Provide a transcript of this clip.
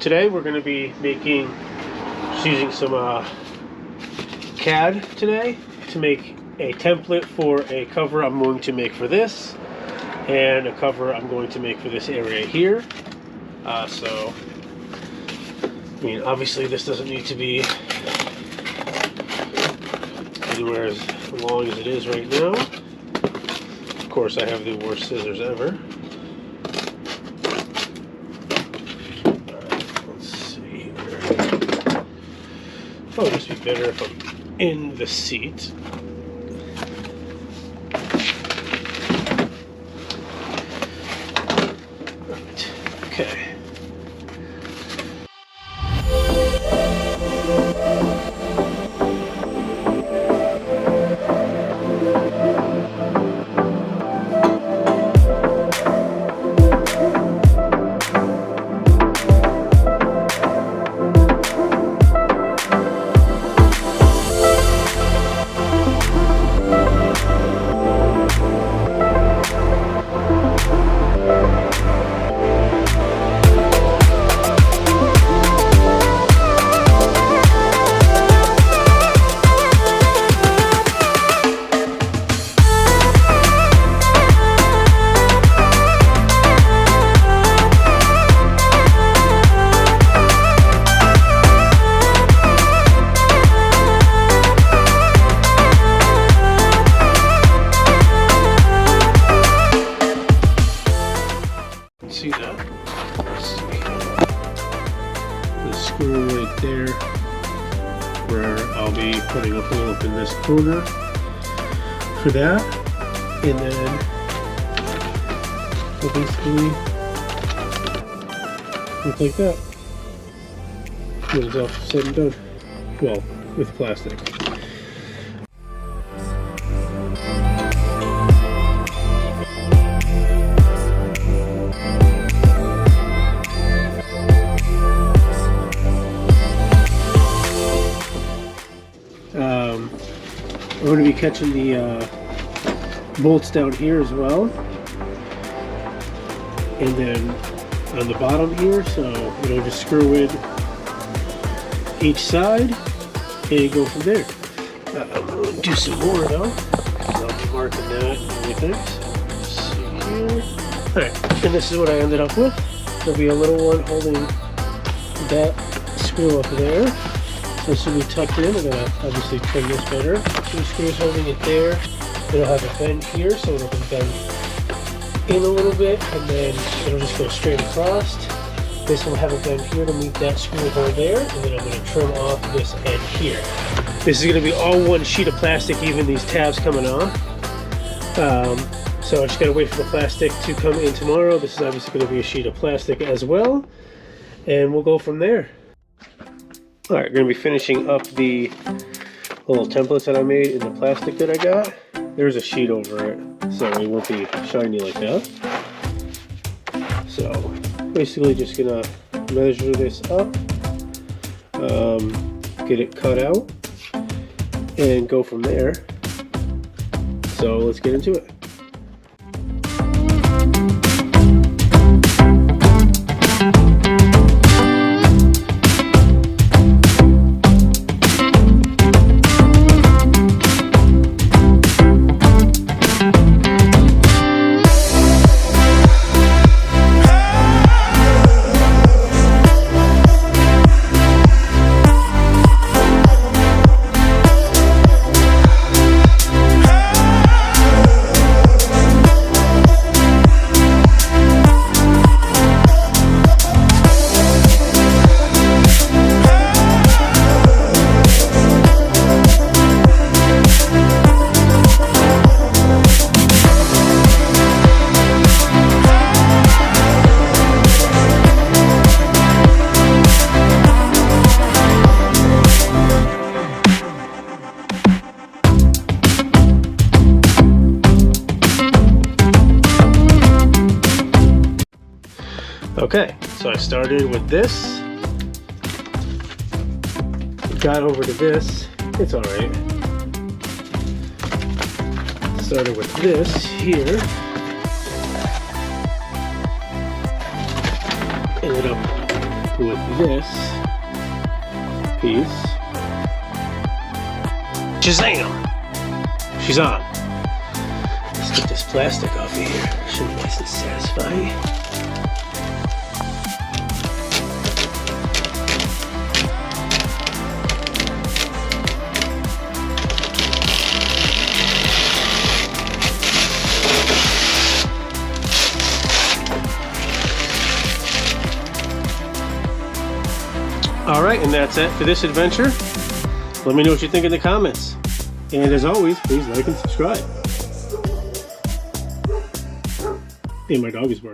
today we're going to be using some CAD today to make a template for a cover I'm going to make for this, and a cover I'm going to make for this area here. So, I mean, obviously this doesn't need to be anywhere as long as it is right now. Of course, I have the worst scissors ever. Let's see here. Oh, it'd just be better if I'm in the seat. Right. Okay. See that? Let's see. The screw right there, where I'll be putting a hole up in this corner for that, and then it'll basically look like that when it's all said and done. Well, with plastic. I'm going to be catching the bolts down here as well, and then on the bottom here, so just screw in each side and go from there. I'm going to do some more though, because I'll be marking that and everything. So, let's see here. Alright, and this is what I ended up with. There'll be a little one holding that screw up there. This will be tucked in. I'm going to obviously trim this better. Two screws holding it there. It'll have a bend here, so it'll bend in a little bit, and then it'll just go straight across. This will have a bend here to meet that screw hole there, and then I'm going to trim off this end here. This is going to be all one sheet of plastic, even these tabs coming off. So I just got to wait for the plastic to come in tomorrow. This is obviously going to be a sheet of plastic as well, and we'll go from there. Alright, going to be finishing up the little templates that I made in the plastic that I got. There's a sheet over it, so it won't be shiny like that. So, basically just going to measure this up, get it cut out, and go from there. So, let's get into it. Okay, so I started with this, got over to this, it's alright. Started with this here, ended up with this piece. Shazam! She's on. Let's get this plastic off of here. Should be nice and satisfying. Alright, and that's it for this adventure. Let me know what you think in the comments. And as always, please like and subscribe. And my dog is barking.